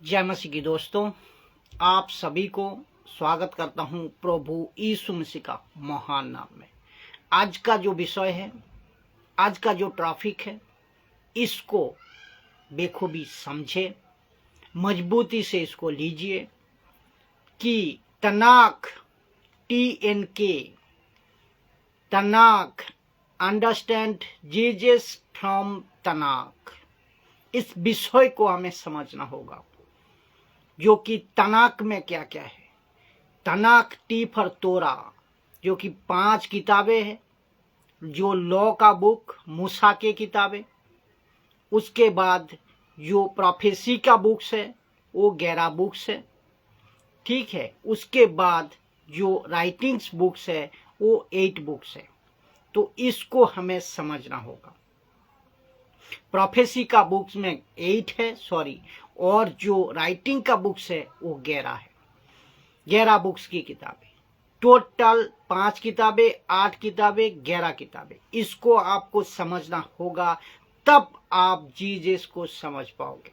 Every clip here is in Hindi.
जय मसीह की दोस्तों, आप सभी को स्वागत करता हूं प्रभु यीशु मसीह का महान नाम में। आज का जो विषय है, आज का जो टॉपिक है, इसको बेखूबी समझे, मजबूती से इसको लीजिए कि तनाक TNK, तनाक, अंडरस्टैंड जीसस फ्रॉम तनाक, इस विषय को हमें समझना होगा। जो कि तनाक में क्या क्या है। तनाक T फॉर तोरा, जो कि 5 किताबें हैं, जो लॉ का बुक, मूसा के किताबें। उसके बाद जो प्रोफेसी का बुक्स है वो 11 बुक्स है, ठीक है। उसके बाद जो राइटिंग्स बुक्स है वो 8 बुक्स है। तो इसको हमें समझना होगा। प्रोफेसी का बुक्स में 8 है, और जो राइटिंग का बुक्स है वो 11 है। 11 बुक्स की किताबें, टोटल 5 किताबें, 8 किताबें, 11 किताबें। इसको आपको समझना होगा, तब आप जीसस को समझ पाओगे।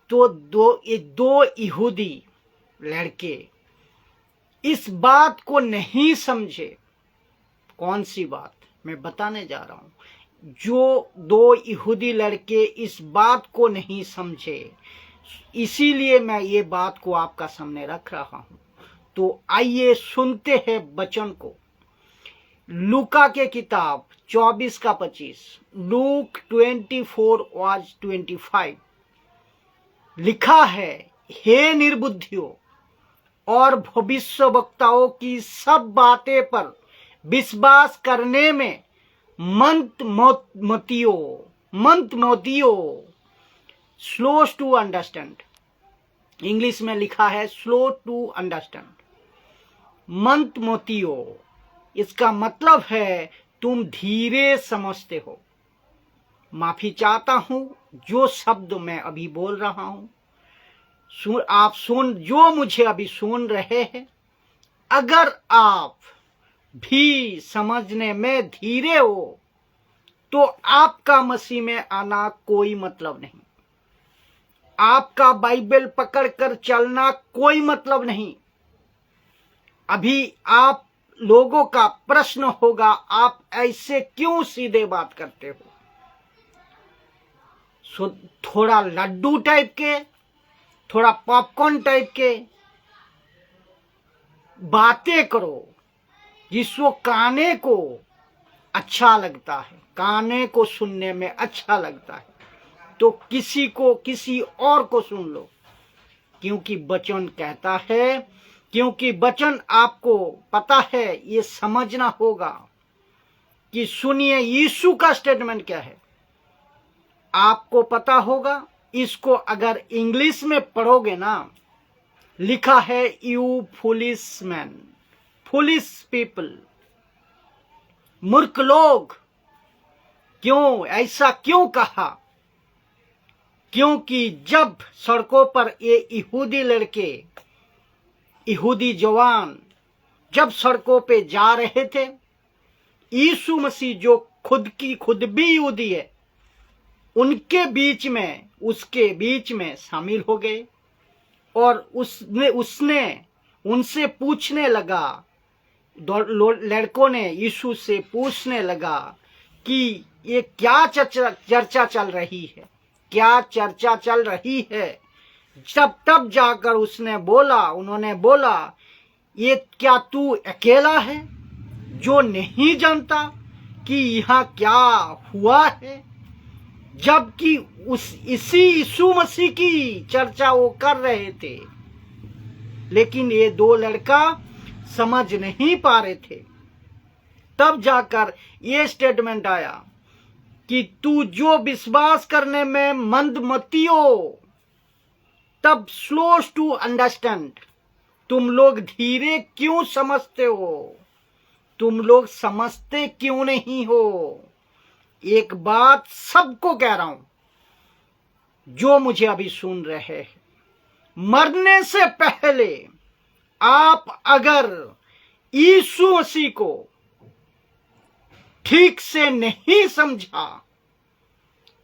तो दो यहूदी लड़के इस बात को नहीं समझे। कौन सी बात मैं बताने जा रहा हूं। जो 2 यहूदी लड़के इस बात को नहीं समझे, इसीलिए मैं ये बात को आपका सामने रख रहा हूं। तो आइए सुनते हैं वचन को। लूका के किताब 24 का 25, लूक 24:25 लिखा है, हे निर्बुद्धियों और भविष्यवक्ताओं की सब बातें पर विश्वास करने में मंद मतियो, स्लो टू अंडरस्टैंड। इंग्लिश में लिखा है स्लो टू अंडरस्टैंड, मंद मतियो। इसका मतलब है तुम धीरे समझते हो। माफी चाहता हूं जो शब्द मैं अभी बोल रहा हूं, जो मुझे अभी सुन रहे हैं, अगर आप भी समझने में धीरे हो तो आपका मसीह में आना कोई मतलब नहीं। आपका बाइबल पकड़कर चलना कोई मतलब नहीं। अभी आप लोगों का प्रश्न होगा, आप ऐसे क्यों सीधे बात करते हो। थोड़ा लड्डू टाइप के, थोड़ा पॉपकॉर्न टाइप के बातें करो जिसको काने को अच्छा लगता है, काने को सुनने में अच्छा लगता है। तो किसी और को सुन लो, क्योंकि वचन कहता है, क्योंकि वचन आपको पता है। ये समझना होगा कि सुनिए यीशु का स्टेटमेंट क्या है, आपको पता होगा। इसको अगर इंग्लिश में पढ़ोगे ना, लिखा है, you foolish man, foolish people, मूर्ख लोग। क्यों ऐसा क्यों कहा? क्योंकि जब सड़कों पर ये यहूदी लड़के, यहूदी जवान जब सड़कों पे जा रहे थे, यीशु मसीह जो खुद भी यहूदी है, उनके बीच में, उसके बीच में शामिल हो गए। और उसने उनसे पूछने लगा, लड़कों ने यीशु से पूछने लगा कि ये क्या चर्चा चल रही है, क्या चर्चा चल रही है। तब जाकर उन्होंने बोला, ये क्या तू अकेला है जो नहीं जानता कि यहाँ क्या हुआ है। जबकि इसी यीशु मसीह की चर्चा वो कर रहे थे, लेकिन ये 2 लड़का समझ नहीं पा रहे थे। तब जाकर ये स्टेटमेंट आया कि तू जो विश्वास करने में मंदमती हो, तब स्लो टू अंडरस्टैंड। तुम लोग धीरे क्यों समझते हो? तुम लोग समझते क्यों नहीं हो? एक बात सबको कह रहा हूं, जो मुझे अभी सुन रहे हैं, मरने से पहले आप अगर यीशु मसीह को ठीक से नहीं समझा,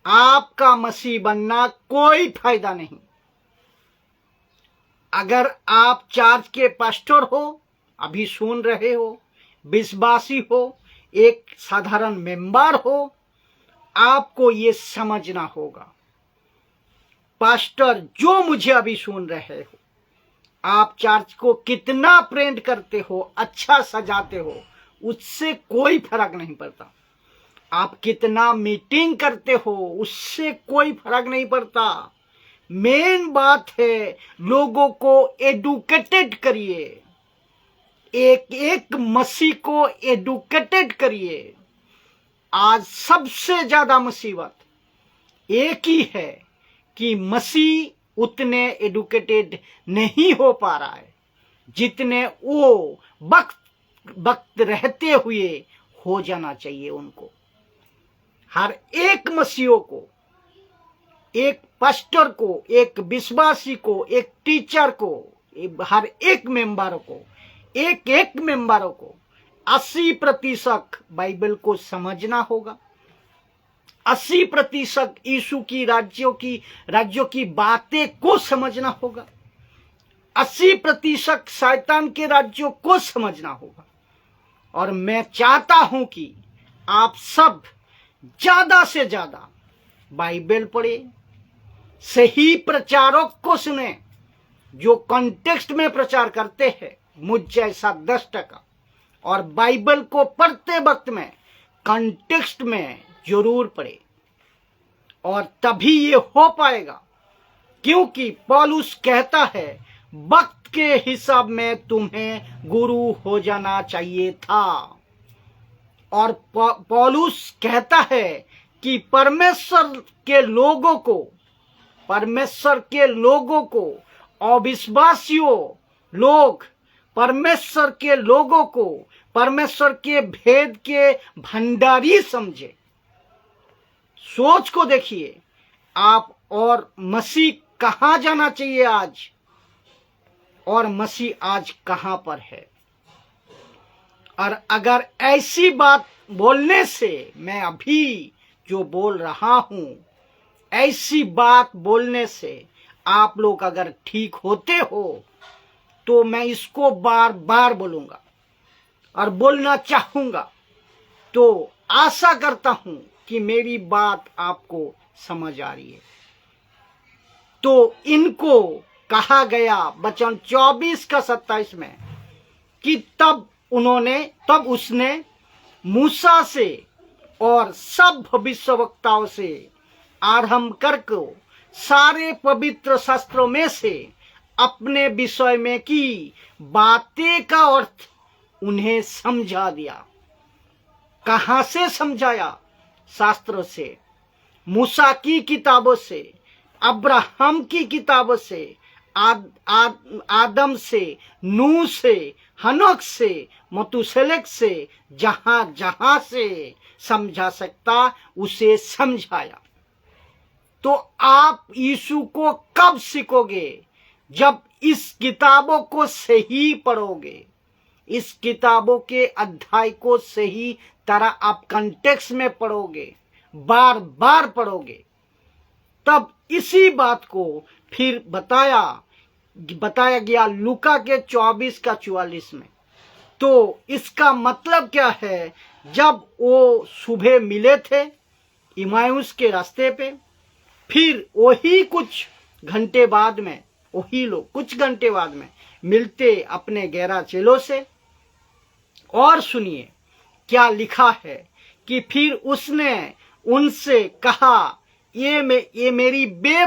आपका मसीह बनना कोई फायदा नहीं। अगर आप चर्च के पास्टर हो, अभी सुन रहे हो, विश्वासी हो, एक साधारण मेंबर हो, आपको ये समझना होगा, पास्टर जो मुझे अभी सुन रहे हो, आप चर्च को कितना प्रेम करते हो, अच्छा सजाते हो, उससे कोई फर्क नहीं पड़ता। आप कितना मीटिंग करते हो, उससे कोई फर्क नहीं पड़ता। मेन बात है लोगों को एडुकेटेड करिए, एक एक मसीह को एडुकेटेड करिए। आज सबसे ज्यादा मुसीबत एक ही है कि मसीह उतने एडुकेटेड नहीं हो पा रहा है जितने वो वक्त रहते हुए हो जाना चाहिए उनको। हर एक मसीहों को, एक पास्टर को, एक विश्वासी को, एक टीचर को, हर एक मेंबरों को, एक मेंबरों को 80% बाइबल को समझना होगा। 80% यीशु की राज्यों की बातें को समझना होगा। 80% शैतान के राज्यों को समझना होगा। और मैं चाहता हूं कि आप सब ज्यादा से ज्यादा बाइबल पढ़े, सही प्रचारक को सुने जो कॉन्टेक्स्ट में प्रचार करते हैं, मुझ जैसा 10%, और बाइबल को पढ़ते वक्त में कॉन्टेक्स्ट में जरूर पढ़े, और तभी ये हो पाएगा। क्योंकि पौलुस कहता है वक्त के हिसाब में तुम्हें गुरु हो जाना चाहिए था। और पौलुस कहता है कि परमेश्वर के लोगों को अविश्वासियों लोग परमेश्वर के लोगों को परमेश्वर के भेद के भंडारी समझे। सोच को देखिए आप, और मसीह कहां जाना चाहिए आज, और मसीह आज कहां पर है। और अगर ऐसी बात बोलने से, मैं अभी जो बोल रहा हूं, ऐसी बात बोलने से आप लोग अगर ठीक होते हो तो मैं इसको बार बार बोलूंगा और बोलना चाहूंगा। तो आशा करता हूं कि मेरी बात आपको समझ आ रही है। तो इनको कहा गया वचन 24:27 में कि तब उसने मूसा से और सब भविष्यवक्ताओं से आरंभ करके सारे पवित्र शास्त्रों में से अपने विषय में की बातें का अर्थ उन्हें समझा दिया। कहां से समझाया? शास्त्रों से, मूसा की किताबों से, अब्राहम की किताबों से, आदम से, नूह से, हनोक से, मतुशेलक से, जहां जहां से समझा सकता उसे समझाया। तो आप यीशु को कब सीखोगे? जब इस किताबों को सही पढ़ोगे, इस किताबों के अध्याय को सही तरह आप कंटेक्स्ट में पढ़ोगे, बार बार पढ़ोगे, तब इसी बात को फिर बताया गया लूका के 24:44 में। तो इसका मतलब क्या है? जब वो सुबह मिले थे इमाउस के रास्ते पे, फिर वही कुछ घंटे बाद में मिलते अपने 11 चेलों से। और सुनिए क्या लिखा है कि फिर उसने उनसे कहा, ये मेरी बे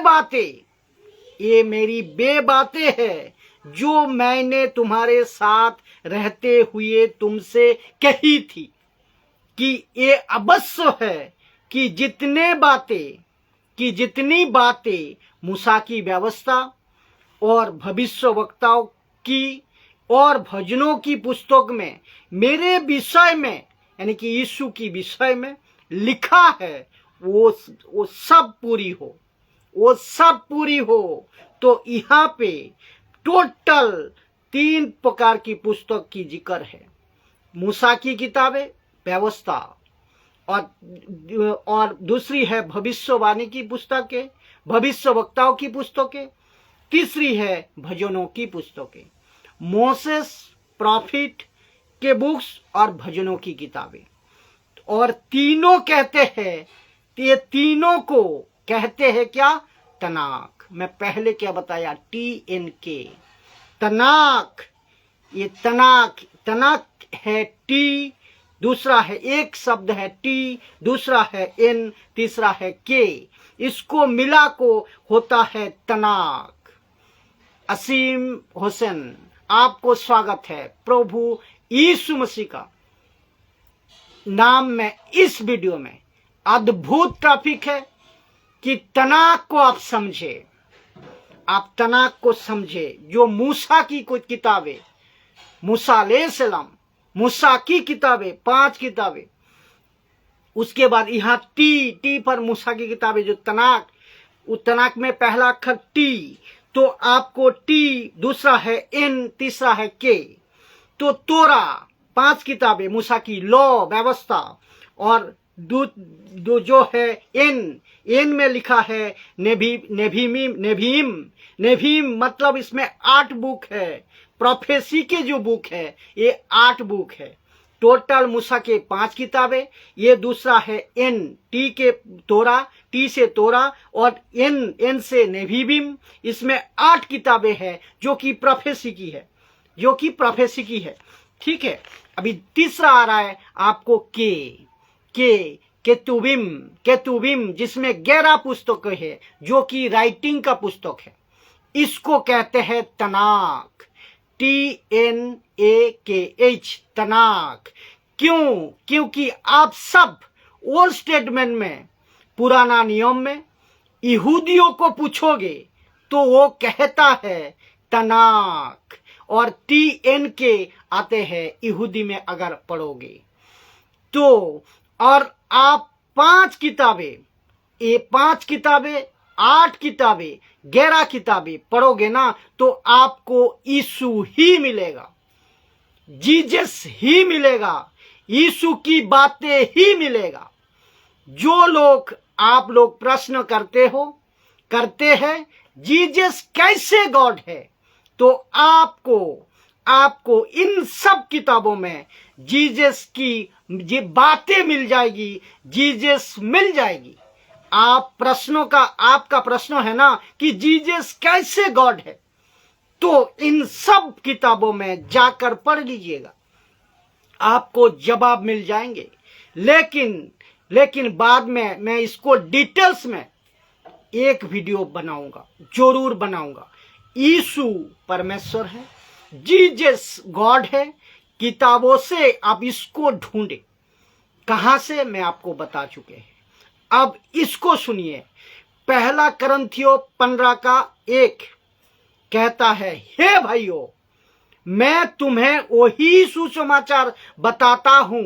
बातें हैं जो मैंने तुम्हारे साथ रहते हुए तुमसे कही थी, कि ये अवश्य है कि जितनी बातें मूसा की व्यवस्था और भविष्यवक्ताओं की और भजनों की पुस्तक में मेरे विषय में, यानी कि यीशु की विषय में लिखा है, वो सब पूरी हो। तो यहाँ पे टोटल 3 प्रकार की पुस्तक की जिक्र है। मूसा की किताबें, व्यवस्था, और दूसरी है भविष्यवाणी की पुस्तकें, भविष्यवक्ताओं की पुस्तकें, तीसरी है भजनों की पुस्तकें, मोसेस प्रॉफिट के बुक्स और भजनों की किताबें। और तीनों कहते हैं, ये तीनों को कहते हैं क्या? तनाक। मैं पहले क्या बताया? TNK, तनाक। ये तनाक, तनाक है टी, दूसरा है एक शब्द है टी, दूसरा है N, तीसरा है K, इसको मिला को होता है तनाक। असीम हुसैन, आपको स्वागत है प्रभु यीशु मसीह का नाम में। इस वीडियो में अद्भुत टॉपिक है कि तनाक को आप समझे, आप तनाक को समझे। जो मूसा की कुछ किताबें, मूसा अलैहिस्सलाम, मूसा की किताबें 5 किताबें, उसके बाद यहाँ टी पर मूसा की किताबें, जो तनाक, उस तनाक में पहला अक्षर टी, तो आपको टी, दूसरा है N, तीसरा है K। तो तोरा 5 किताबें मूसा की, लॉ व्यवस्था, और दो जो है N में लिखा है नेभीम, मतलब इसमें 8 बुक है। प्रोफेसी के जो बुक है ये 8 बुक है। टोटल मूसा के 5 किताबें, ये दूसरा है N, टी से तोरा, और N से नेभीम, इसमें 8 किताबें हैं जो कि प्रोफेसी की है, ठीक है। अभी तीसरा आ रहा है आपको केतुबिम, जिसमें 11 पुस्तकें हैं, जो कि राइटिंग का पुस्तक है। इसको कहते हैं तनाक, TNAKH, तनाक। क्यों? क्योंकि आप सब ओल्ड टेस्टामेंट में, पुराना नियम में यहूदियों को पूछोगे तो वो कहता है तनाक, और TNK आते हैं यहूदी में अगर पढ़ोगे तो। और आप 5 किताबें, ये 5 किताबें, 8 किताबें, 11 किताबें पढ़ोगे ना, तो आपको यीशु ही मिलेगा, जीसस ही मिलेगा, यीशु की बातें ही मिलेगा। जो लोग आप लोग प्रश्न करते हैं जीसस कैसे गॉड है, तो आपको इन सब किताबों में जीसस की ये बातें मिल जाएगी, जीसस मिल जाएगी। आपका प्रश्न है ना कि जीसस कैसे गॉड है, तो इन सब किताबों में जाकर पढ़ लीजिएगा, आपको जवाब मिल जाएंगे। लेकिन बाद में मैं इसको डिटेल्स में एक वीडियो बनाऊंगा, जरूर बनाऊंगा। यीशु परमेश्वर है, जीसस गॉड है। किताबों से आप इसको ढूंढे, कहां से मैं आपको बता चुके हैं। अब इसको सुनिए। पहला करंथियों 15:1 कहता है, हे भाइयों, मैं तुम्हें वही सुसमाचार बताता हूं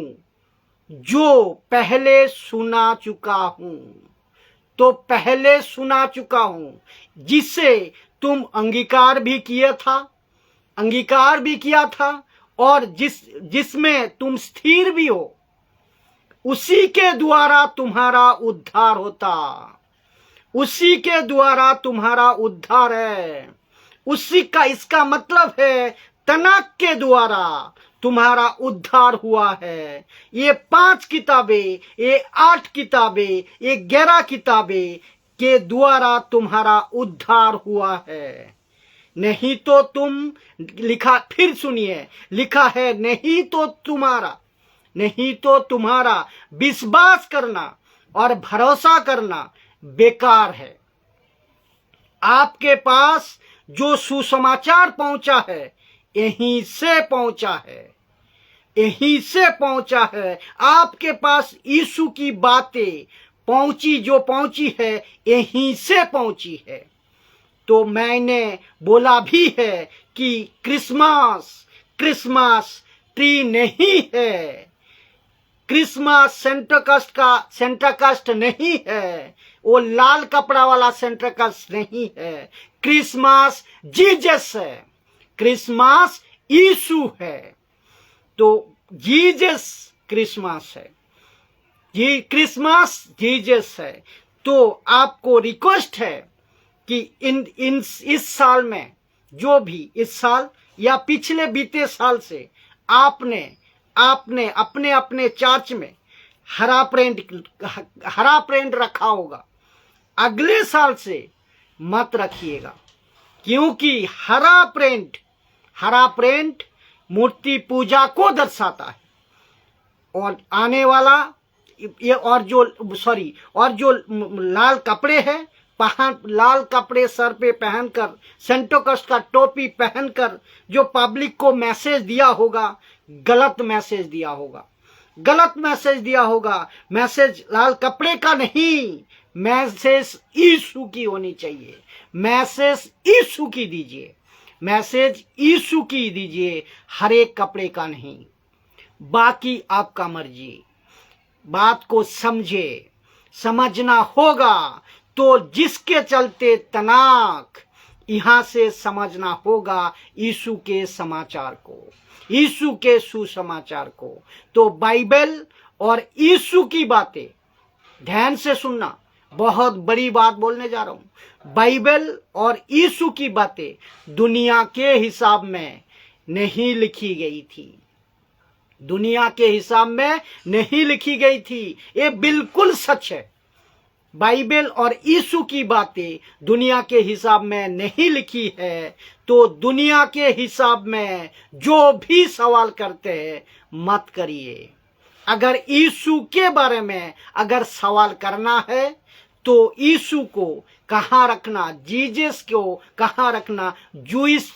जो पहले सुना चुका हूं, पहले सुना चुका हूं, जिसे तुम अंगीकार भी किया था, और जिसमें तुम स्थिर भी हो, उसी के द्वारा तुम्हारा उद्धार होता, उसी के द्वारा तुम्हारा उद्धार है। उसी का इसका मतलब है तनाक के द्वारा तुम्हारा उद्धार हुआ है। ये 5 किताबें, ये 8 किताबें, ये 11 किताबें के द्वारा तुम्हारा उद्धार हुआ है। नहीं तो तुम, फिर सुनिए, लिखा है, नहीं तो तुम्हारा विश्वास करना और भरोसा करना बेकार है। आपके पास जो सुसमाचार पहुंचा है, यहीं से पहुंचा है। आपके पास यीशु की बातें पहुंची है, यहीं से पहुंची है। तो मैंने बोला भी है कि क्रिसमस ट्री नहीं है, क्रिसमस सेंटाकस्ट नहीं है, वो लाल कपड़ा वाला सेंटाकस्ट नहीं है। क्रिसमस जीसस है, क्रिसमस यीशु है। तो जीसस क्रिसमस है, क्रिसमस जीसस है। तो आपको रिक्वेस्ट है कि इस साल में, जो भी इस साल या पिछले बीते साल से आपने अपने अपने चर्च में हरा प्रिंट रखा होगा, अगले साल से मत रखिएगा, क्योंकि हरा प्रिंट मूर्ति पूजा को दर्शाता है। और आने वाला ये और जो लाल कपड़े हैं, लाल कपड़े सर पे पहनकर, सेंटोकस्ट का टोपी पहनकर जो पब्लिक को मैसेज दिया होगा, गलत मैसेज दिया होगा। मैसेज लाल कपड़े का नहीं, मैसेज यीशु की होनी चाहिए। मैसेज यीशु की दीजिए, हर एक कपड़े का नहीं। बाकी आपका मर्जी। बात को समझना होगा तो जिसके चलते तनाक, यहां से समझना होगा यीशु के समाचार को, यीशु के सुसमाचार को। तो बाइबल और यीशु की बातें ध्यान से सुनना, बहुत बड़ी बात बोलने जा रहा हूं। बाइबल और यीशु की बातें दुनिया के हिसाब में नहीं लिखी गई थी, दुनिया के हिसाब में नहीं लिखी गई थी। ये बिल्कुल सच है। बाइबल और यीशु की बातें दुनिया के हिसाब में नहीं लिखी है। तो दुनिया के हिसाब में जो भी सवाल करते हैं मत करिए। अगर यीशु के बारे में अगर सवाल करना है तो यीशु को कहाँ रखना, जीसस को कहाँ रखना, जूइश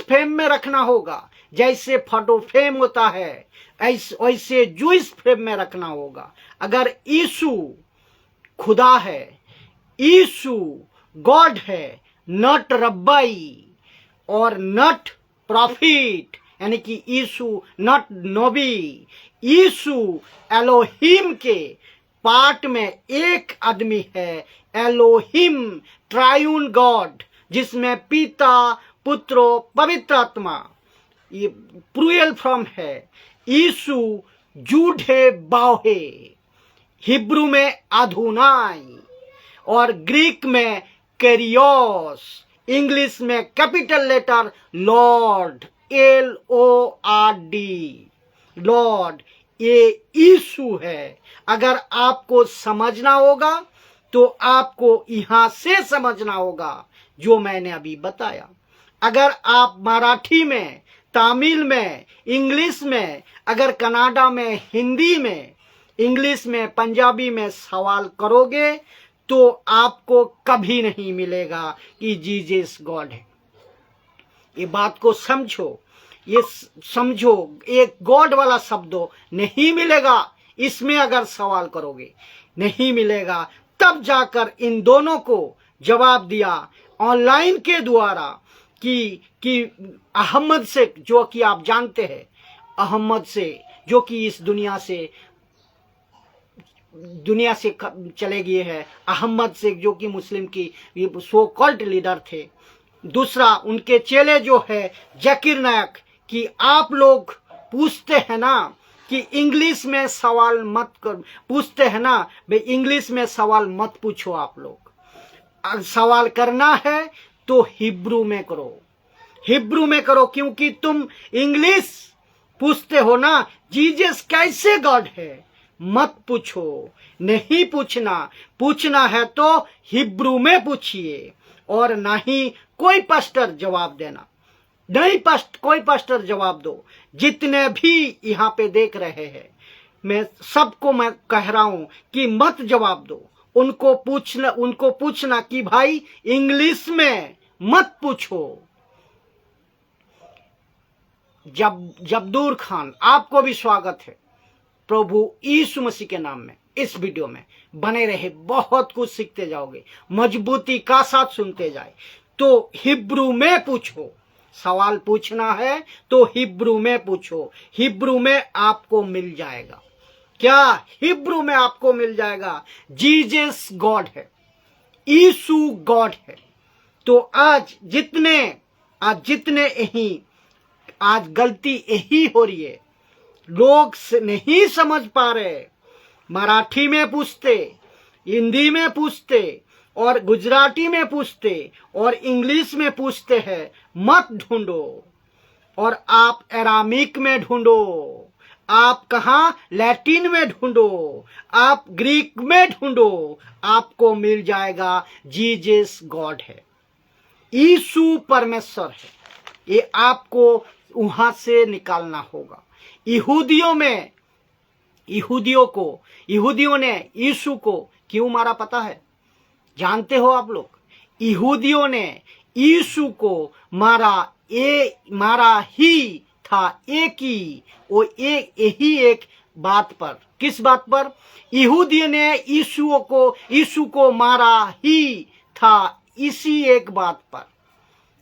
फेम में रखना होगा। जैसे फोटो फेम होता है वैसे जूइश फेम में रखना होगा। अगर यीशु खुदा है, यीशु गॉड है, नॉट रब्बाई और नॉट प्रॉफिट, यानी कि यीशु नॉट नबी, यीशु एलोहिम के पार्ट में एक आदमी है, एलोहिम ट्रायून गॉड, जिसमें पिता पुत्र पवित्र आत्मा, ये प्लूरल फॉर्म है। यीशु जूढ़े बाहे, हिब्रू में अधुनाई और ग्रीक में कैरियोस, इंग्लिश में capital letter Lord, LORD, Lord, ये यीशु है। अगर आपको समझना होगा तो आपको यहां से समझना होगा जो मैंने अभी बताया। अगर आप मराठी में, तमिल में, इंग्लिश में, अगर कनाडा में, हिंदी में, इंग्लिश में, पंजाबी में सवाल करोगे तो आपको कभी नहीं मिलेगा कि जीसस गॉड है। ये बात को समझो, ये समझो, एक गॉड वाला शब्द नहीं मिलेगा इसमें। अगर सवाल करोगे नहीं मिलेगा। तब जाकर इन दोनों को जवाब दिया ऑनलाइन के द्वारा कि अहमद से, जो कि आप जानते हैं, अहमद से, जो कि इस दुनिया से चले गए हैं, अहमद से, जो कि मुस्लिम की सो कॉल्ड लीडर थे। दूसरा उनके चेले जो है जाकिर नायक, कि आप लोग पूछते हैं ना कि इंग्लिश में सवाल मत कर, पूछते हैं ना भाई इंग्लिश में सवाल मत पूछो। आप लोग सवाल करना है तो हिब्रू में करो, हिब्रू में करो, क्योंकि तुम इंग्लिश पूछते हो ना जीसस कैसे गॉड है, मत पूछो, नहीं पूछना है तो हिब्रू में पूछिए। और ना ही कोई पास्टर जवाब देना, नहीं कोई पास्टर जवाब दो। जितने भी यहाँ पे देख रहे हैं, मैं सबको मैं कह रहा हूं कि मत जवाब दो। उनको पूछना कि भाई इंग्लिश में मत पूछो। जबदूर खान, आपको भी स्वागत है प्रभु यीशु मसीह के नाम में। इस वीडियो में बने रहे, बहुत कुछ सीखते जाओगे, मजबूती का साथ सुनते जाए। तो हिब्रू में पूछो, सवाल पूछना है तो हिब्रू में पूछो, हिब्रू में आपको मिल जाएगा। क्या हिब्रू में आपको मिल जाएगा? जीसस गॉड है, यीशु गॉड है। तो आज जितने यही आज गलती यही हो रही है, लोग नहीं समझ पा रहे। मराठी में पूछते, हिंदी में पूछते, और गुजराती में पूछते और इंग्लिश में पूछते हैं मत ढूंढो, और आप एरामिक में ढूंढो, आप कहाँ लैटिन में ढूंढो, आप ग्रीक में ढूंढो, आपको मिल जाएगा जीसस गॉड है, यीशु परमेश्वर है। ये आपको वहां से निकालना होगा। यहूदियों ने यीशु को क्यों मारा पता है? जानते हो आप लोग? यहूदियों ने यीशु को मारा ही था एक बात पर। किस बात पर? यहूदियों ने यीशु को मारा ही था इसी एक बात पर।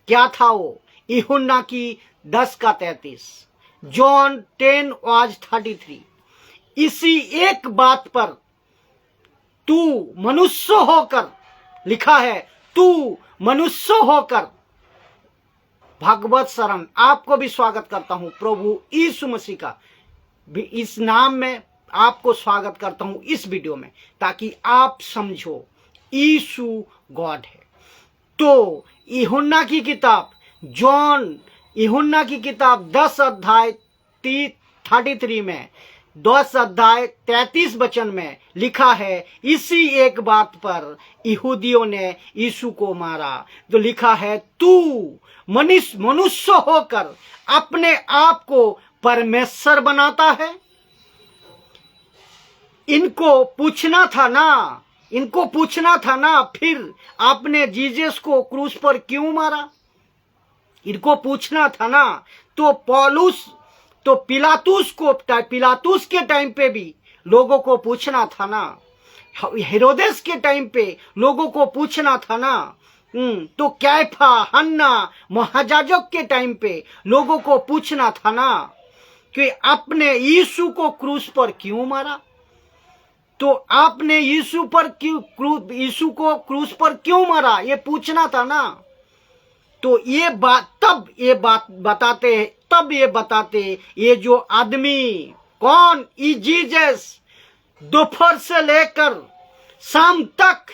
क्या था वो? यूहन्ना की 10:33, जॉन 10:33। इसी एक बात पर तू मनुष्य होकर, लिखा है तू मनुष्य होकर। भगवत शरण आपको भी स्वागत करता हूं प्रभु यीशु मसीह का भी इस नाम में आपको स्वागत करता हूं इस वीडियो में, ताकि आप समझो यीशु गॉड है। तो यूहन्ना की किताब 10:33 में 10:33 में लिखा है, इसी एक बात पर यहूदियों ने यीशु को मारा। तो लिखा है तू मनुष्य होकर अपने आप को परमेश्वर बनाता है। इनको पूछना था ना फिर आपने जीसस को क्रूस पर क्यों मारा? इनको पूछना था ना। तो पिलातुस के टाइम पे भी लोगों को पूछना था ना। हेरोदेस के टाइम पे लोगों को पूछना था ना। तो कैफा, हन्ना, महायाजक के टाइम पे लोगों को पूछना था ना कि आपने यीशु को क्रूस पर क्यों मारा। तो आपने यीशु को क्रूस पर क्यों मारा, ये पूछना था ना। तो ये बताते ये जो आदमी कौन, जीसस दोपहर से लेकर शाम तक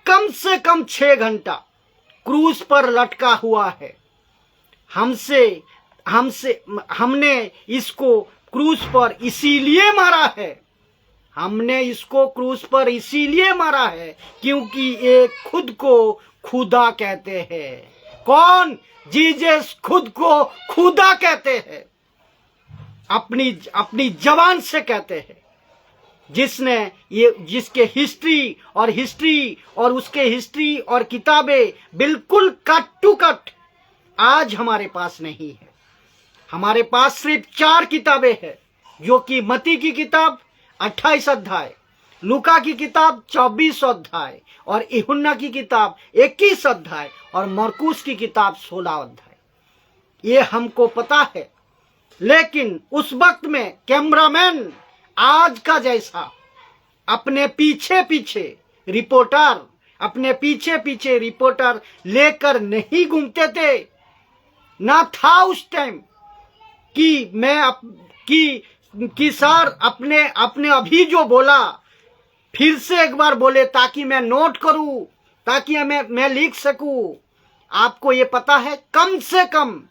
कम से कम 6 घंटा क्रूस पर लटका हुआ है। हमने इसको क्रूस पर इसीलिए मारा है। हमने इसको क्रूस पर इसीलिए मारा है क्योंकि ये खुद को खुदा कहते हैं। कौन? जीसस खुद को खुदा कहते हैं, अपनी जबान से कहते हैं। जिसके हिस्ट्री और उसके हिस्ट्री और किताबें बिल्कुल कट टू कट आज हमारे पास नहीं है। हमारे पास सिर्फ 4 किताबें हैं, जो कि मत्ती की किताब 28 अध्याय, लूका की किताब 24 अध्याय, और यूहन्ना की किताब 21 अध्याय, और मरकुस की किताब 16 अध्याय। ये हमको पता है। लेकिन उस वक्त में कैमरामैन आज का जैसा अपने पीछे पीछे रिपोर्टर लेकर नहीं घूमते थे। ना था उस टाइम कि सर अपने अभी जो बोला फिर से एक बार बोले, ताकि मैं नोट करूं, ताकि मैं लिख सकूं। आपको ये पता है, कम से कम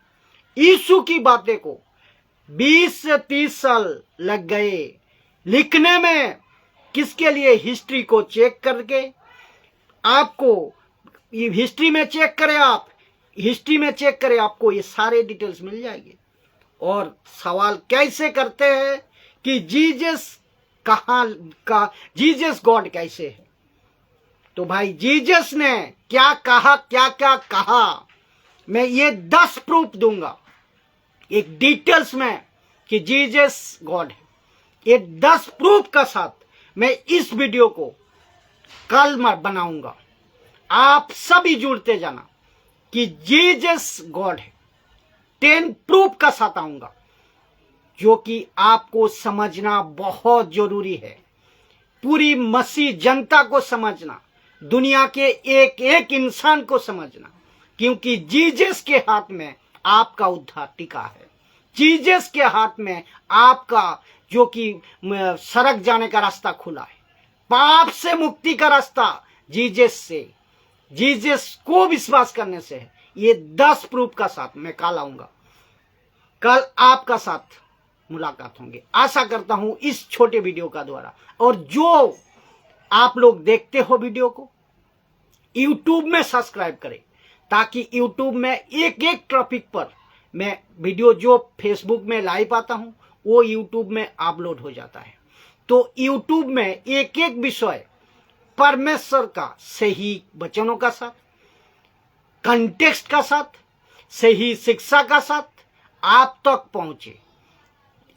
यीशु की बातें को 20 से 30 साल लग गए लिखने में। किसके लिए? हिस्ट्री को चेक करके। आपको ये हिस्ट्री में चेक करें, आपको ये सारे डिटेल्स मिल जाएंगे। और सवाल कैसे करते हैं कि जीसस जीसस गॉड कैसे है? तो भाई जीसस ने क्या कहा, मैं ये 10 प्रूफ दूंगा एक डिटेल्स में कि जीसस गॉड है। ये 10 प्रूफ का साथ मैं इस वीडियो को कल बनाऊंगा। आप सभी जुड़ते जाना कि जीसस गॉड है। 10 प्रूफ का साथ आऊंगा, जो कि आपको समझना बहुत जरूरी है। पूरी मसीह जनता को समझना, दुनिया के एक इंसान को समझना, क्योंकि जीसस के हाथ में आपका उद्धार टिका है। जीसस के हाथ में आपका जो कि सड़क जाने का रास्ता खुला है, पाप से मुक्ति का रास्ता जीसस से, जीसस को विश्वास करने से है। ये 10 प्रूफ का साथ मैं कल आऊंगा। कल आपका साथ मुलाकात होंगे, आशा करता हूं इस छोटे वीडियो का द्वारा। और जो आप लोग देखते हो वीडियो को यूट्यूब में सब्सक्राइब करें, ताकि यूट्यूब में एक एक टॉपिक पर मैं वीडियो जो फेसबुक में लाइव आता हूं वो यूट्यूब में अपलोड हो जाता है। तो यूट्यूब में एक एक विषय परमेश्वर का सही वचनों का साथ, कंटेक्स्ट का साथ, सही शिक्षा का साथ आप तक पहुंचे।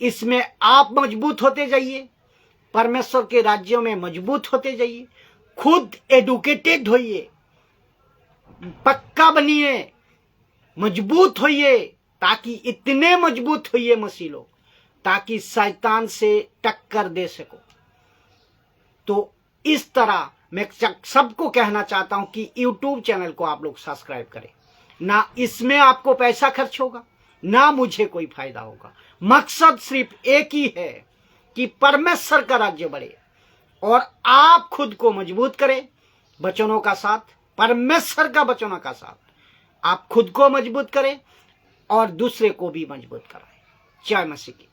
इसमें आप मजबूत होते जाइए, परमेश्वर के राज्यों में मजबूत होते जाइए, खुद एडुकेटेड होइए, पक्का बनिए, मजबूत होइए, ताकि इतने मजबूत होइए मसीह लोग, ताकि शैतान से टक्कर दे सको। तो इस तरह मैं सबको कहना चाहता हूं कि YouTube चैनल को आप लोग सब्सक्राइब करें। ना इसमें आपको पैसा खर्च होगा, ना मुझे कोई फायदा होगा। मकसद सिर्फ एक ही है कि परमेश्वर का राज्य बढ़े और आप खुद को मजबूत करें वचनों का साथ, परमेश्वर का वचनों का साथ। आप खुद को मजबूत करें और दूसरे को भी मजबूत कराएं। जय मसीह की।